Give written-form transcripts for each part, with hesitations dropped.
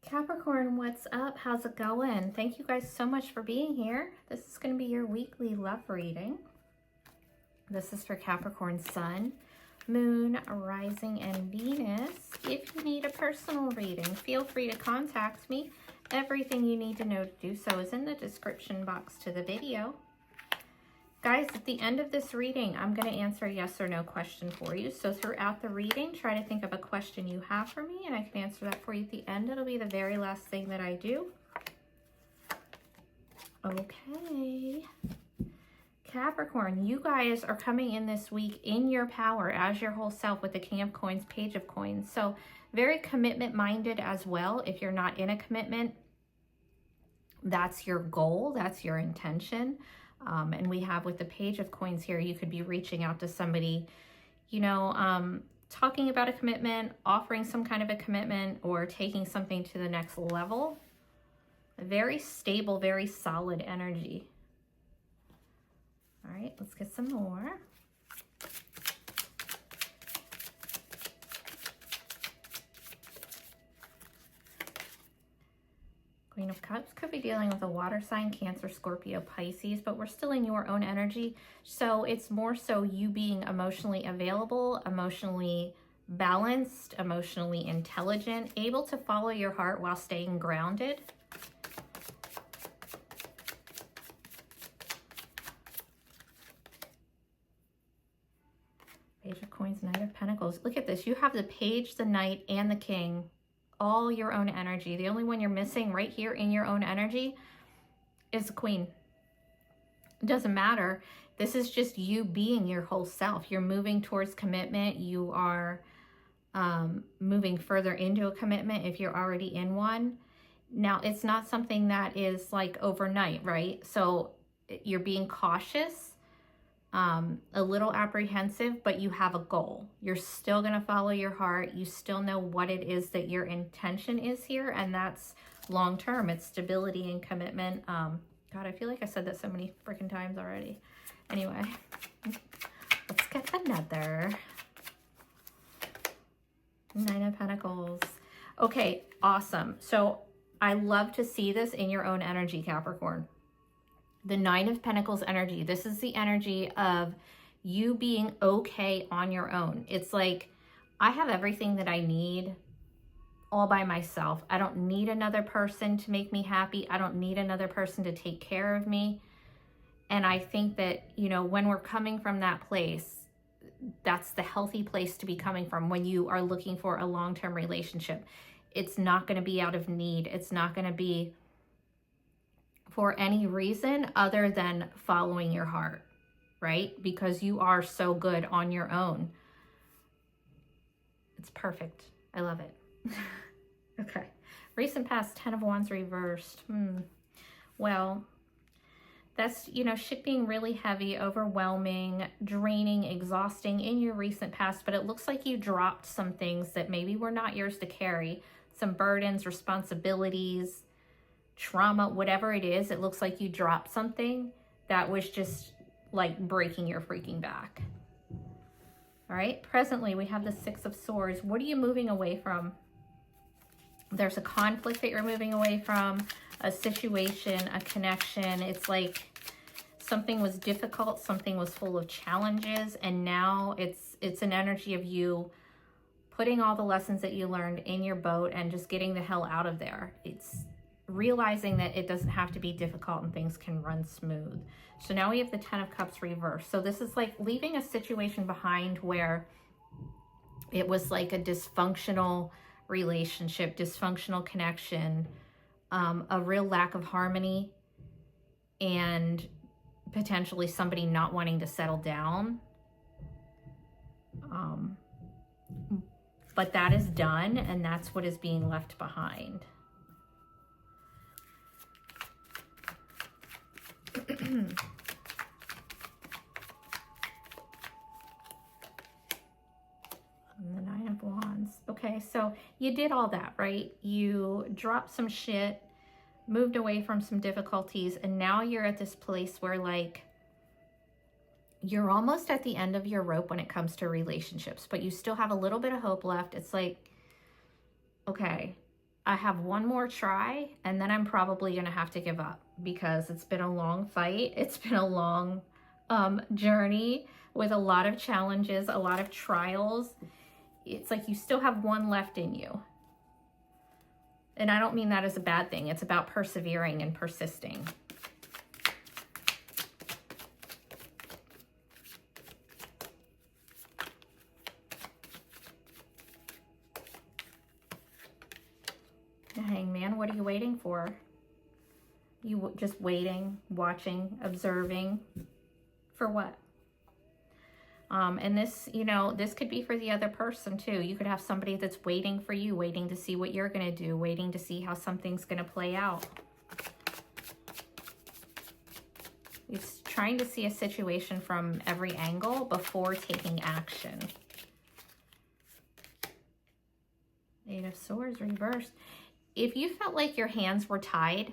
Capricorn, what's up? How's it going? Thank you guys so much for being here. This is going to be your weekly love reading. This is for Capricorn Sun, Moon, Rising, and Venus. If you need a personal reading, feel free to contact me. Everything you need to know to do so is in the description box to the video. Guys, at the end of this reading, I'm going to answer a yes or no question for you. So throughout the reading, try to think of a question you have for me, and I can answer that for you at the end. It'll be the very last thing that I do. Okay. Capricorn, you guys are coming in this week in your power as your whole self with the King of Coins, Page of Coins. So very commitment-minded as well. If you're not in a commitment, that's your goal, that's your intention. And we have with the Page of Coins here, you could be reaching out to somebody, you know, talking about a commitment, offering some kind of a commitment, or taking something to the next level. A very stable, very solid energy. All right, let's get some more. Queen of Cups could be dealing with a water sign, Cancer, Scorpio, Pisces, but we're still in your own energy. So it's more so you being emotionally available, emotionally balanced, emotionally intelligent, able to follow your heart while staying grounded. Page of Coins, Knight of Pentacles. Look at this. You have the Page, the Knight, and the King. All your own energy. The only one you're missing right here in your own energy is the Queen. It doesn't matter. This is just you being your whole self. You're moving towards commitment. You are moving further into a commitment if you're already in one. Now, it's not something that is like overnight, right? So you're being cautious, a little apprehensive, but you have a goal. You're still going to follow your heart. You still know what it is that your intention is here, and that's long-term. It's stability and commitment. God, I feel like I said that so many freaking times already. Anyway, let's get another. Nine of Pentacles. Okay, awesome. So I love to see this in your own energy, Capricorn. The Nine of Pentacles energy. This is the energy of you being okay on your own. It's like, I have everything that I need all by myself. I don't need another person to make me happy. I don't need another person to take care of me. And I think that, you know, when we're coming from that place, that's the healthy place to be coming from when you are looking for a long-term relationship. It's not going to be out of need. It's not going to be for any reason other than following your heart, right? Because you are so good on your own. It's perfect. I love it. Okay. Recent past, 10 of Wands reversed. Well, that's, you know, shit being really heavy, overwhelming, draining, exhausting in your recent past, but it looks like you dropped some things that maybe were not yours to carry. Some burdens, responsibilities, trauma, whatever it is. It looks like you dropped something that was just like breaking your freaking back. All right, presently we have the Six of Swords. What are you moving away from? There's a conflict that you're moving away from, a situation, a connection. It's like something was difficult, something was full of challenges, and now it's an energy of you putting all the lessons that you learned in your boat and just getting the hell out of there. It's realizing that it doesn't have to be difficult and things can run smooth. So now we have the 10 of Cups reversed. So this is like leaving a situation behind where it was like a dysfunctional relationship, dysfunctional connection, a real lack of harmony, and potentially somebody not wanting to settle down. But that is done, and that's what is being left behind. And the Nine of Wands. Okay, so you did all that, right? You dropped some shit, moved away from some difficulties, and now you're at this place where like you're almost at the end of your rope when it comes to relationships, but you still have a little bit of hope left. It's like, okay, I have one more try, and then I'm probably going to have to give up because it's been a long fight. It's been a long journey with a lot of challenges, a lot of trials. It's like you still have one left in you. And I don't mean that as a bad thing. It's about persevering and persisting. Hangman, what are you waiting for? You just waiting, watching, observing. For what? And this, you know, this could be for the other person too. You could have somebody that's waiting for you, waiting to see what you're going to do, waiting to see how something's going to play out. It's trying to see a situation from every angle before taking action. Eight of Swords reversed. If you felt like your hands were tied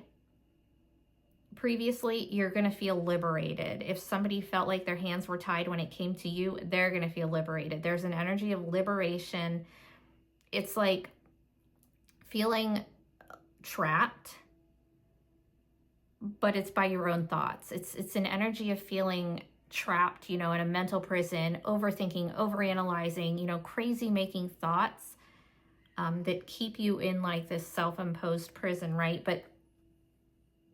previously, you're going to feel liberated. If somebody felt like their hands were tied when it came to you, they're going to feel liberated. There's an energy of liberation. It's like feeling trapped, but it's by your own thoughts. It's an energy of feeling trapped, you know, in a mental prison, overthinking, overanalyzing, you know, crazy making thoughts that keep you in like this self-imposed prison, right? But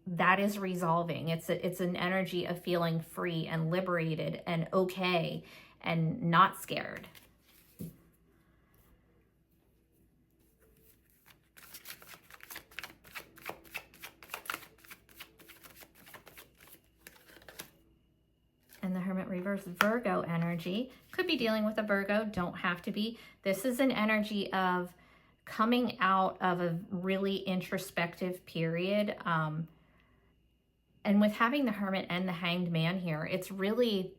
that is resolving. It's an energy of feeling free and liberated and okay and not scared. And the Hermit reverse, Virgo energy. Could be dealing with a Virgo, don't have to be. This is an energy of coming out of a really introspective period. And with having the Hermit and the Hanged Man here, it's really,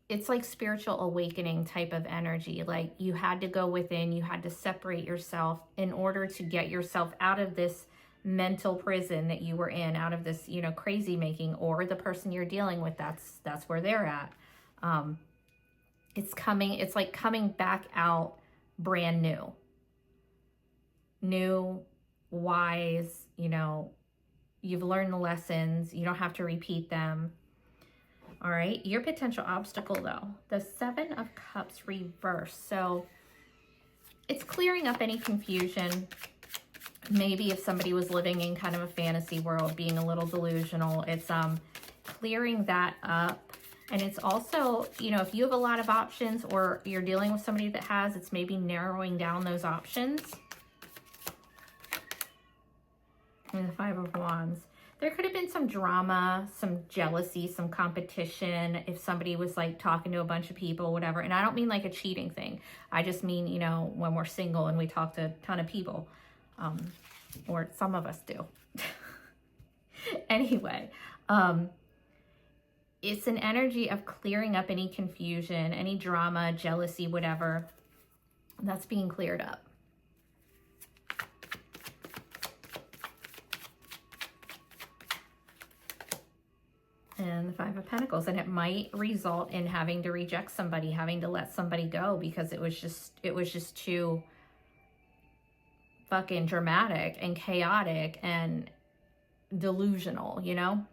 it's like spiritual awakening type of energy. Like you had to go within, you had to separate yourself in order to get yourself out of this mental prison that you were in, out of this, you know, crazy making, or the person you're dealing with, that's where they're at. It's like coming back out brand new, wise, you know, you've learned the lessons, you don't have to repeat them. All right, your potential obstacle though, the Seven of Cups reversed. So it's clearing up any confusion. Maybe if somebody was living in kind of a fantasy world, being a little delusional, it's clearing that up. And it's also, you know, if you have a lot of options or you're dealing with somebody that has, it's maybe narrowing down those options. And the Five of Wands. There could have been some drama, some jealousy, some competition. If somebody was like talking to a bunch of people, whatever. And I don't mean like a cheating thing. I just mean, you know, when we're single and we talk to a ton of people. Or some of us do. Anyway, it's an energy of clearing up any confusion, any drama, jealousy, whatever. That's being cleared up. And the Five of Pentacles. And it might result in having to reject somebody, having to let somebody go because it was just too fucking dramatic and chaotic and delusional, you know?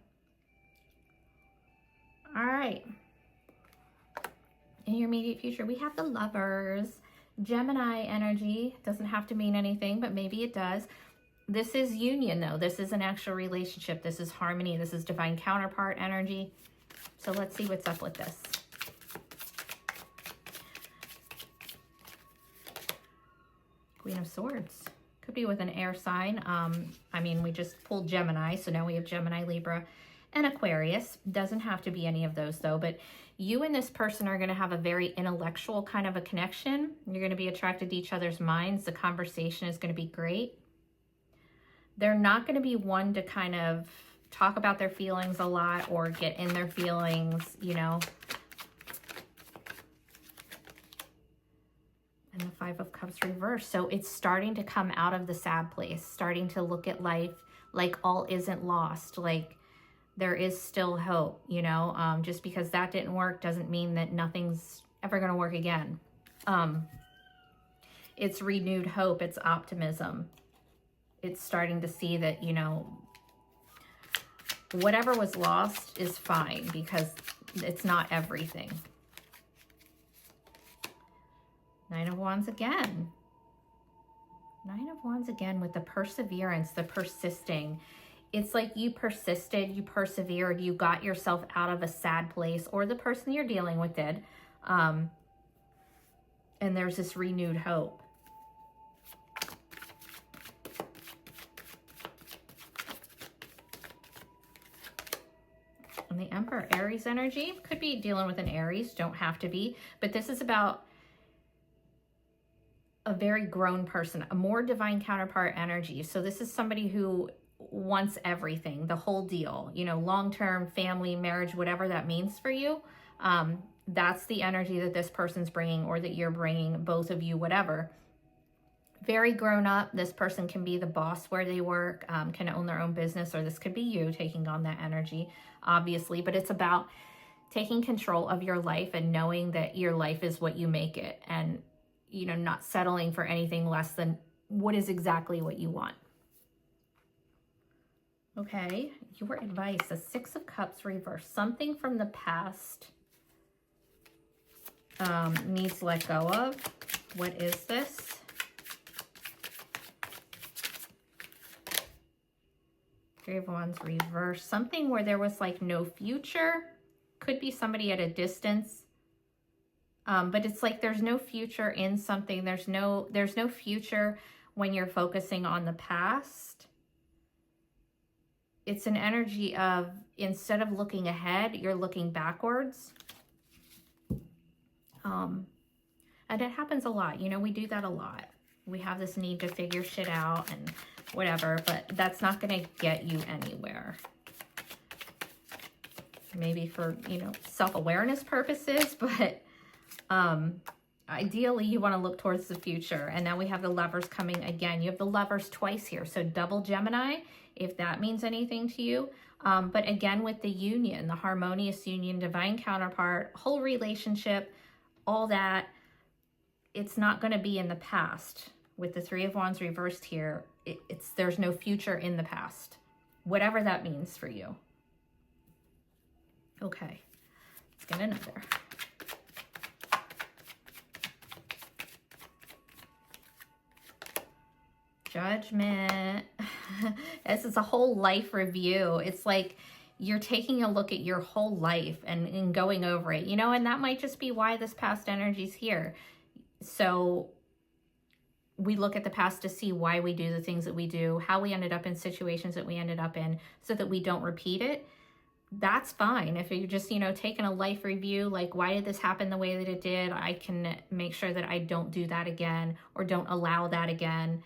All right. In your immediate future, we have the Lovers. Gemini energy. Doesn't have to mean anything, but maybe it does. This is union, though. This is an actual relationship. This is harmony. This is divine counterpart energy. So let's see what's up with this. Queen of Swords. Could be with an air sign. I mean, we just pulled Gemini, so now we have Gemini, Libra, and Aquarius. Doesn't have to be any of those, though, but you and this person are going to have a very intellectual kind of a connection. You're going to be attracted to each other's minds. The conversation is going to be great. They're not going to be one to kind of talk about their feelings a lot or get in their feelings, you know. And the Five of Cups reversed. So it's starting to come out of the sad place, starting to look at life like all isn't lost, like there is still hope, you know. Just because that didn't work doesn't mean that nothing's ever going to work again. it's renewed hope, it's optimism. It's starting to see that, you know, whatever was lost is fine because it's not everything. Nine of Wands again. Nine of Wands again with the perseverance, the persisting. It's like you persisted, you persevered, you got yourself out of a sad place, or the person you're dealing with did. And there's this renewed hope. And the Emperor, Aries energy. Could be dealing with an Aries, don't have to be. But this is about a very grown person, a more divine counterpart energy. So this is somebody who wants everything, the whole deal, you know, long-term, family, marriage, whatever that means for you. That's the energy that this person's bringing, or that you're bringing, both of you, whatever. Very grown up. This person can be the boss where they work, can own their own business, or this could be you taking on that energy, obviously. But it's about taking control of your life and knowing that your life is what you make it, and, you know, not settling for anything less than what is exactly what you want. Okay, your advice, the Six of Cups reverse. Something from the past needs to let go of. What is this? Three of Wands reverse. Something where there was like no future. Could be somebody at a distance. But it's like there's no future in something. There's no future when you're focusing on the past. It's an energy of, instead of looking ahead, you're looking backwards. And it happens a lot. You know, we do that a lot. We have this need to figure shit out and whatever, but that's not going to get you anywhere. Maybe for, you know, self-awareness purposes, but ideally you want to look towards the future. And now we have the Lovers coming again. You have the Lovers twice here, so double Gemini, if that means anything to you. But again, with the union, the harmonious union, divine counterpart, whole relationship, all that, it's not going to be in the past. With the Three of Wands reversed here, there's no future in the past, whatever that means for you. Okay, let's get another. Judgment. This is a whole life review. It's like you're taking a look at your whole life and going over it, you know, and that might just be why this past energy's here. So we look at the past to see why we do the things that we do, how we ended up in situations that we ended up in, so that we don't repeat it. That's fine. If you're just, you know, taking a life review, like, why did this happen the way that it did? I can make sure that I don't do that again, or don't allow that again.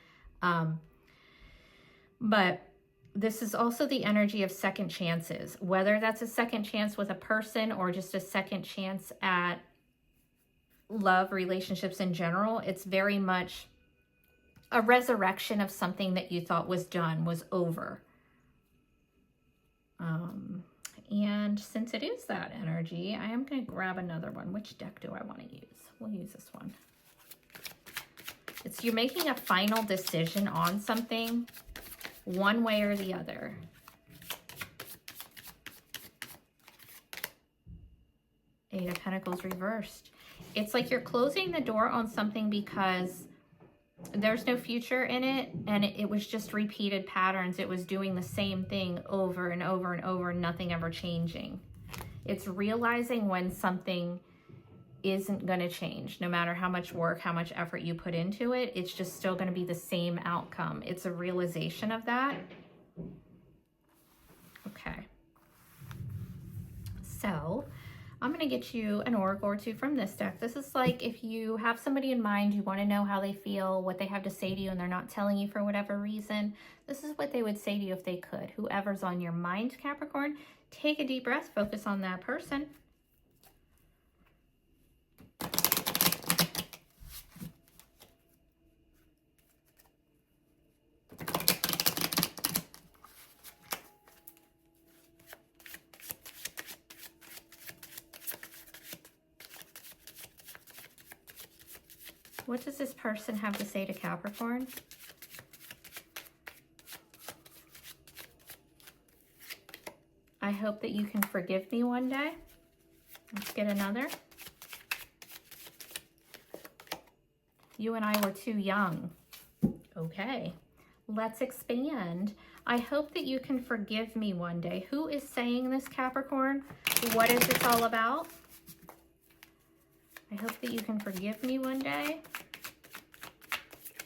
But this is also the energy of second chances, whether that's a second chance with a person or just a second chance at love, relationships in general. It's very much a resurrection of something that you thought was done, was over. And since it is that energy, I am going to grab another one. Which deck do I want to use? We'll use this one. It's you're making a final decision on something, one way or the other. Eight of Pentacles reversed. It's like you're closing the door on something because there's no future in it, and it was just repeated patterns. It was doing the same thing over and over and over, nothing ever changing. It's realizing when something isn't going to change, no matter how much work, how much effort you put into it, it's just still going to be the same outcome. It's a realization of that. Okay. So I'm going to get you an oracle or two from this deck. This is like if you have somebody in mind, you want to know how they feel, what they have to say to you, and they're not telling you for whatever reason. This is what they would say to you if they could. Whoever's on your mind, Capricorn, take a deep breath, focus on that person. What does this person have to say to Capricorn? I hope that you can forgive me one day. Let's get another. You and I were too young. Okay, let's expand. I hope that you can forgive me one day. Who is saying this, Capricorn? What is this all about? I hope that you can forgive me one day.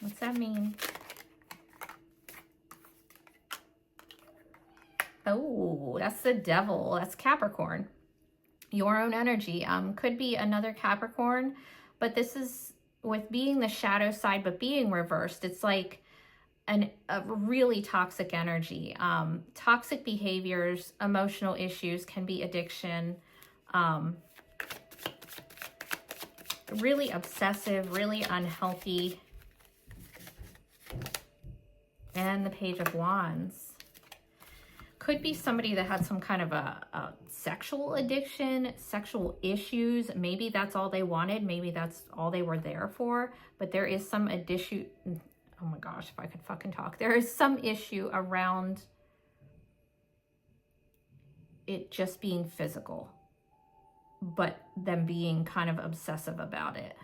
What's that mean? Oh, that's the devil. That's Capricorn. Your own energy. Could be another Capricorn, but this is with being the shadow side, but being reversed. It's like a really toxic energy. Toxic behaviors, emotional issues, can be addiction. Really obsessive, really unhealthy. And the Page of Wands. Could be somebody that had some kind of a sexual addiction, sexual issues. Maybe that's all they wanted. Maybe that's all they were there for. But there is some issue. Oh my gosh, if I could fucking talk. There is some issue around it just being physical, but them being kind of obsessive about it.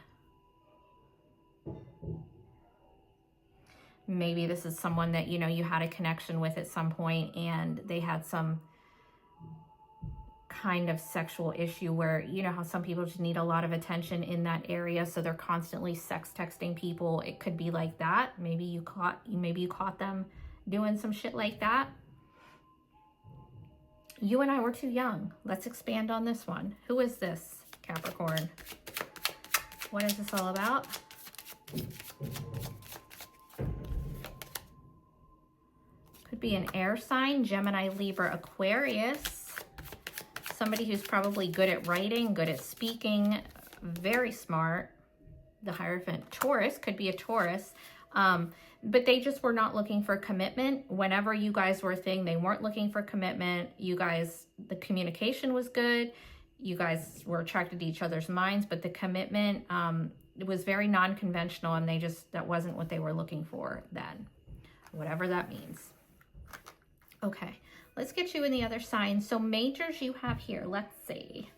Maybe this is someone that, you know, you had a connection with at some point and they had some kind of sexual issue where, you know how some people just need a lot of attention in that area, so they're constantly sex texting people. It could be like that. Maybe you caught them doing some shit like that. You and I were too young. Let's expand on this one. Who is this, Capricorn? What is this all about? Could be an air sign, Gemini, Libra, Aquarius. Somebody who's probably good at writing, good at speaking, very smart. The Hierophant, Taurus, could be a Taurus. But they just were not looking for commitment. Whenever you guys were a thing, they weren't looking for commitment. You guys, the communication was good. You guys were attracted to each other's minds, but the commitment, it was very non-conventional, and that wasn't what they were looking for then. Whatever that means. Okay, let's get you in the other sign. So majors you have here, let's see.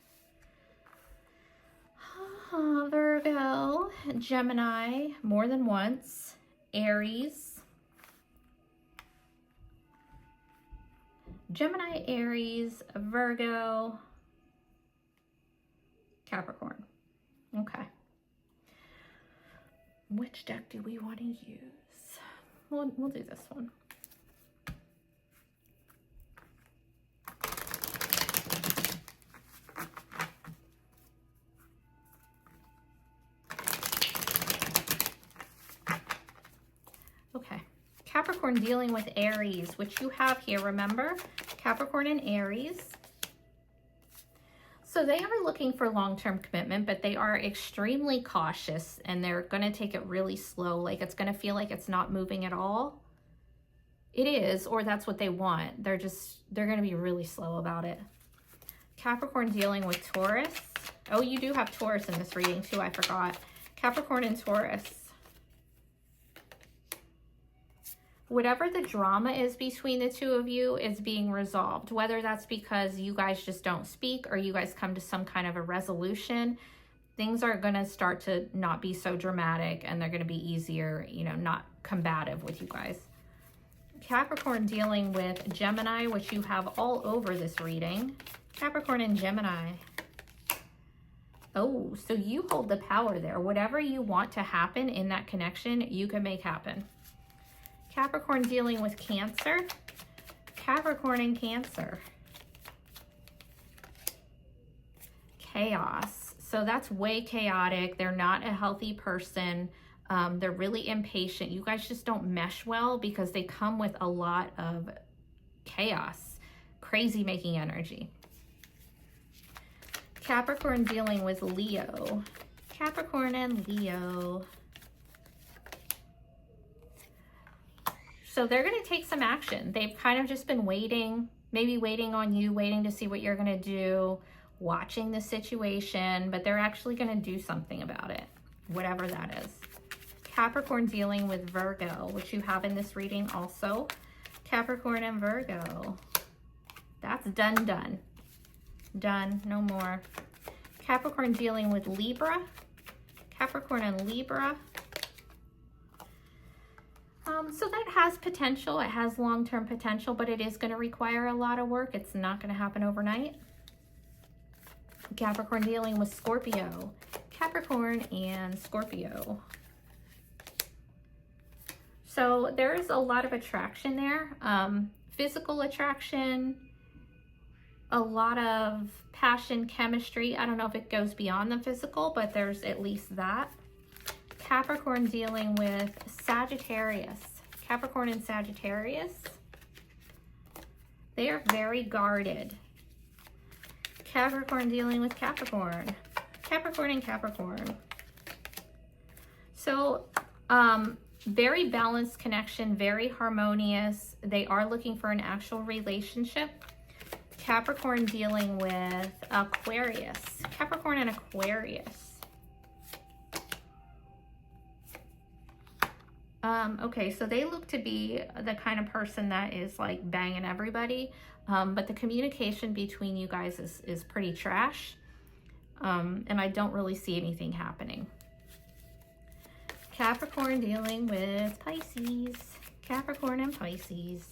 Virgo, Gemini, more than once, Aries, Gemini, Aries, Virgo, Capricorn. Okay. Which deck do we want to use? We'll do this one. Okay, Capricorn dealing with Aries, which you have here, remember? Capricorn and Aries. So they are looking for long-term commitment, but they are extremely cautious, and they're going to take it really slow. Like, it's going to feel like it's not moving at all. It is, or that's what they want. They're going to be really slow about it. Capricorn dealing with Taurus. Oh, you do have Taurus in this reading too, I forgot. Capricorn and Taurus. Whatever the drama is between the two of you is being resolved, whether that's because you guys just don't speak or you guys come to some kind of a resolution. Things are going to start to not be so dramatic, and they're going to be easier, you know, not combative with you guys. Capricorn dealing with Gemini, which you have all over this reading. Capricorn and Gemini. Oh, so you hold the power there. Whatever you want to happen in that connection, you can make happen. Capricorn dealing with Cancer. Capricorn and Cancer. Chaos. So that's way chaotic. They're not a healthy person. They're really impatient. You guys just don't mesh well because they come with a lot of chaos, crazy making energy. Capricorn dealing with Leo. Capricorn and Leo. So they're going to take some action. They've kind of just been waiting, maybe waiting on you, waiting to see what you're going to do, watching the situation, but they're actually going to do something about it, whatever that is. Capricorn dealing with Virgo, which you have in this reading also. Capricorn and Virgo. That's done. Done, no more. Capricorn dealing with Libra. Capricorn and Libra. So that has potential. It has long-term potential, but it is going to require a lot of work. It's not going to happen overnight. Capricorn dealing with Scorpio. Capricorn and Scorpio. So there is a lot of attraction there. Physical attraction, a lot of passion, chemistry. I don't know if it goes beyond the physical, but there's at least that. Capricorn dealing with Sagittarius. Capricorn and Sagittarius. They are very guarded. Capricorn dealing with Capricorn. Capricorn and Capricorn. So, very balanced connection, very harmonious. They are looking for an actual relationship. Capricorn dealing with Aquarius. Capricorn and Aquarius. Okay, so they look to be the kind of person that is like banging everybody, but the communication between you guys is pretty trash, and I don't really see anything happening. Capricorn dealing with Pisces. Capricorn and Pisces.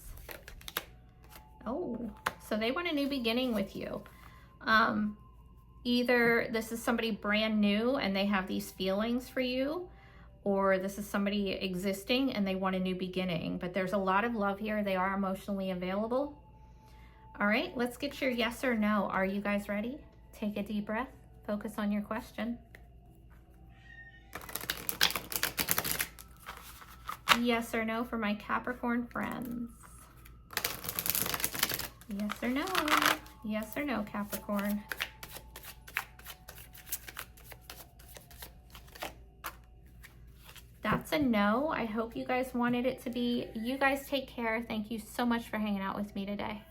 Oh, so they want a new beginning with you. Either this is somebody brand new and they have these feelings for you, or this is somebody existing and they want a new beginning. But there's a lot of love here. They are emotionally available. All right, let's get your yes or no. Are you guys ready? Take a deep breath. Focus on your question. Yes or no for my Capricorn friends. Yes or no? Yes or no, Capricorn? That's a no. I hope you guys wanted it to be. You guys take care. Thank you so much for hanging out with me today.